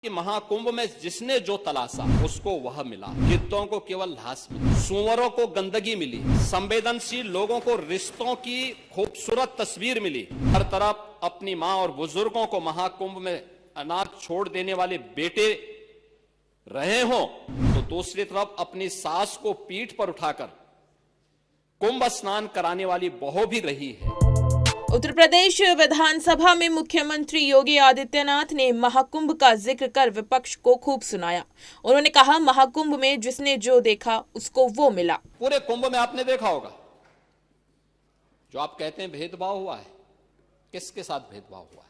कि महाकुंभ में जिसने जो तलाशा उसको वह मिला। गिद्धों को केवल घास मिली, सूअरों को गंदगी मिली, संवेदनशील लोगों को रिश्तों की खूबसूरत तस्वीर मिली। हर तरफ अपनी मां और बुजुर्गों को महाकुंभ में अनाथ छोड़ देने वाले बेटे रहे हों, तो दूसरी तरफ अपनी सास को पीठ पर उठाकर कुंभ स्नान कराने वाली बहू भी रही है। उत्तर प्रदेश विधानसभा में मुख्यमंत्री योगी आदित्यनाथ ने महाकुंभ का जिक्र कर विपक्ष को खूब सुनाया। उन्होंने कहा, महाकुंभ में जिसने जो देखा उसको वो मिला। पूरे कुंभ में आपने देखा होगा जो आप कहते हैं भेदभाव हुआ है, किसके साथ भेदभाव हुआ है?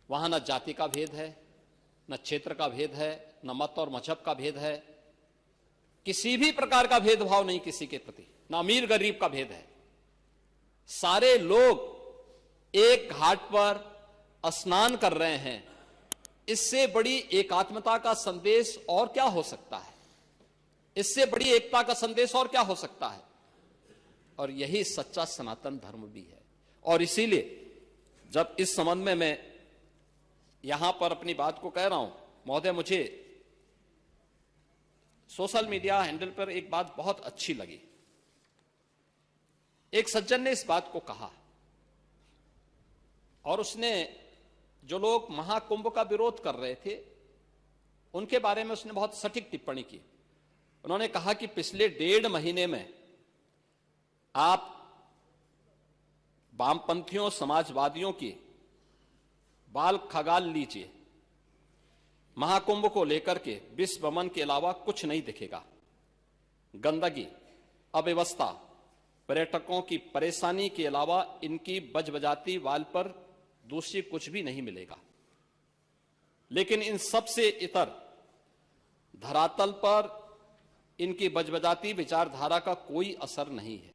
वहां न जाति का भेद है, न क्षेत्र का भेद है, न मत और मजहब का भेद है, किसी भी प्रकार का भेदभाव नहीं किसी के प्रति, न अमीर गरीब का भेद है। सारे लोग एक घाट पर स्नान कर रहे हैं। इससे बड़ी एकात्मता का संदेश और क्या हो सकता है? इससे बड़ी एकता का संदेश और क्या हो सकता है? और यही सच्चा सनातन धर्म भी है। और इसीलिए जब इस संबंध में मैं यहां पर अपनी बात को कह रहा हूं, महोदय, मुझे सोशल मीडिया हैंडल पर एक बात बहुत अच्छी लगी। एक सज्जन ने इस बात को कहा और उसने जो लोग महाकुंभ का विरोध कर रहे थे उनके बारे में उसने बहुत सटीक टिप्पणी की। उन्होंने कहा कि पिछले 1.5 महीने में आप वामपंथियों, समाजवादियों की बाल खगाल लीजिए, महाकुंभ को लेकर के विश्व वमन के अलावा कुछ नहीं दिखेगा। गंदगी, अव्यवस्था, पर्यटकों की परेशानी के अलावा इनकी बजबजाती वाल पर दूसरी कुछ भी नहीं मिलेगा। लेकिन इन सब से इतर धरातल पर इनकी बजबजाती विचारधारा का कोई असर नहीं है।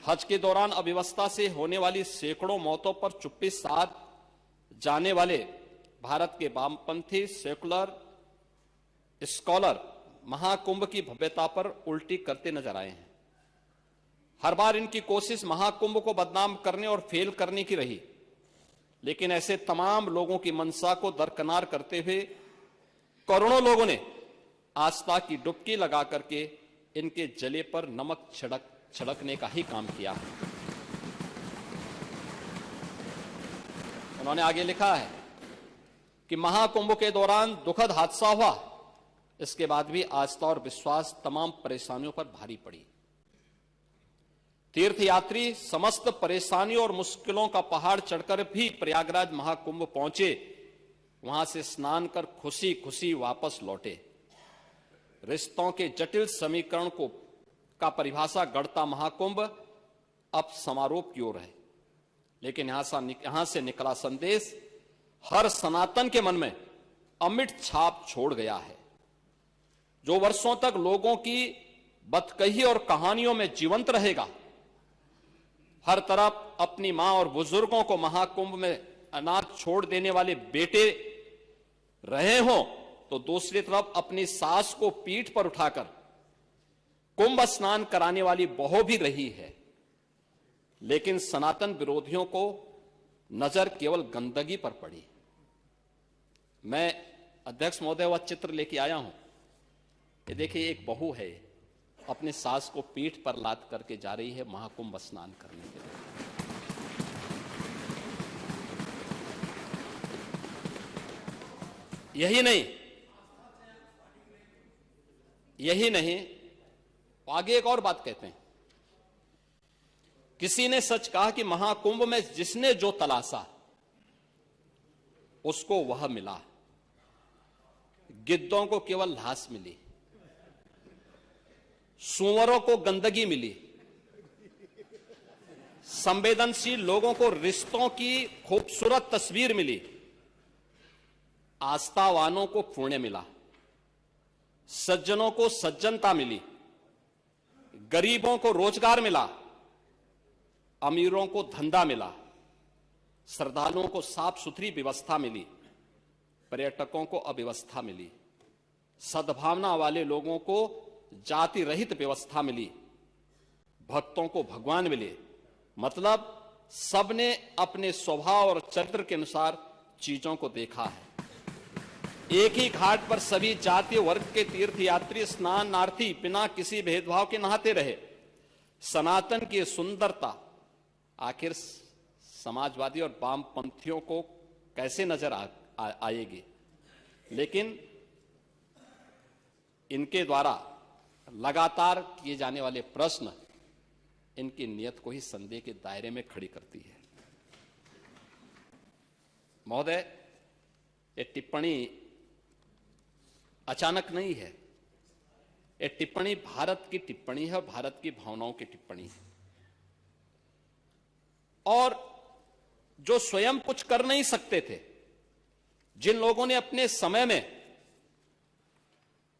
हज के दौरान अव्यवस्था से होने वाली सैकड़ों मौतों पर चुप्पी साध जाने वाले भारत के वामपंथी सेकुलर स्कॉलर महाकुंभ की भव्यता पर उल्टी करते नजर आए हैं। हर बार इनकी कोशिश महाकुंभ को बदनाम करने और फेल करने की रही, लेकिन ऐसे तमाम लोगों की मंशा को दरकिनार करते हुए करोड़ों लोगों ने आस्था की डुबकी लगा करके इनके जले पर नमक छिड़कने का ही काम किया है। उन्होंने आगे लिखा है कि महाकुंभ के दौरान दुखद हादसा हुआ, इसके बाद भी आस्था और विश्वास तमाम परेशानियों पर भारी पड़ी। तीर्थयात्री समस्त परेशानियों और मुश्किलों का पहाड़ चढ़कर भी प्रयागराज महाकुंभ पहुंचे, वहां से स्नान कर खुशी खुशी वापस लौटे। रिश्तों के जटिल समीकरण का परिभाषा गढ़ता महाकुंभ अब समारोह की ओर है। लेकिन यहां से निकला संदेश हर सनातन के मन में अमिट छाप छोड़ गया है, जो वर्षों तक लोगों की बदकही और कहानियों में जीवंत रहेगा। हर तरफ अपनी मां और बुजुर्गों को महाकुंभ में अनाथ छोड़ देने वाले बेटे रहे हों, तो दूसरी तरफ अपनी सास को पीठ पर उठाकर कुंभ स्नान कराने वाली बहू भी रही है। लेकिन सनातन विरोधियों को नजर केवल गंदगी पर पड़ी। मैं अध्यक्ष महोदय वह चित्र लेके आया हूं। ये देखिए, एक बहू है, अपने सास को पीठ पर लाद करके जा रही है महाकुंभ स्नान करने के लिए। यही नहीं, आगे एक और बात कहते हैं। किसी ने सच कहा कि महाकुंभ में जिसने जो तलाशा उसको वह मिला। गिद्धों को केवल घास मिली, सूअरों को गंदगी मिली, संवेदनशील लोगों को रिश्तों की खूबसूरत तस्वीर मिली, आस्थावानों को पुण्य मिला, सज्जनों को सज्जनता मिली, गरीबों को रोजगार मिला, अमीरों को धंधा मिला, श्रद्धालुओं को साफ सुथरी व्यवस्था मिली, पर्यटकों को अव्यवस्था मिली, सद्भावना वाले लोगों को जाति रहित व्यवस्था मिली, भक्तों को भगवान मिले। मतलब सबने अपने स्वभाव और चरित्र के अनुसार चीजों को देखा है। एक ही घाट पर सभी जाति वर्ग के तीर्थयात्री स्नानार्थी बिना किसी भेदभाव के नहाते रहे। सनातन की सुंदरता आखिर समाजवादी और वामपंथियों को कैसे नजर आएगी, लेकिन इनके द्वारा लगातार किए जाने वाले प्रश्न इनकी नियत को ही संदेह के दायरे में खड़ी करती है। महोदय, ये टिप्पणी अचानक नहीं है। ये टिप्पणी भारत की टिप्पणी है और भारत की भावनाओं की टिप्पणी है। और जो स्वयं कुछ कर नहीं सकते थे, जिन लोगों ने अपने समय में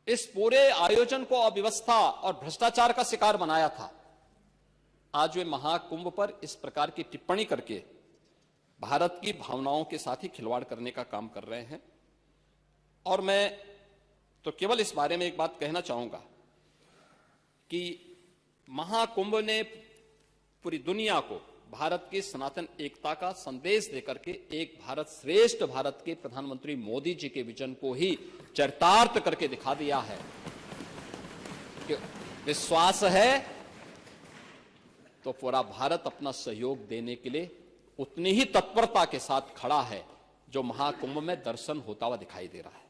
इस पूरे आयोजन को अव्यवस्था और भ्रष्टाचार का शिकार बनाया था, आज वे महाकुंभ पर इस प्रकार की टिप्पणी करके भारत की भावनाओं के साथ ही खिलवाड़ करने का काम कर रहे हैं। और मैं तो केवल इस बारे में एक बात कहना चाहूंगा कि महाकुंभ ने पूरी दुनिया को भारत की सनातन एकता का संदेश देकर के एक भारत श्रेष्ठ भारत के प्रधानमंत्री मोदी जी के विजन को ही चरितार्थ करके दिखा दिया है कि विश्वास है तो पूरा भारत अपना सहयोग देने के लिए उतनी ही तत्परता के साथ खड़ा है जो महाकुंभ में दर्शन होता हुआ दिखाई दे रहा है।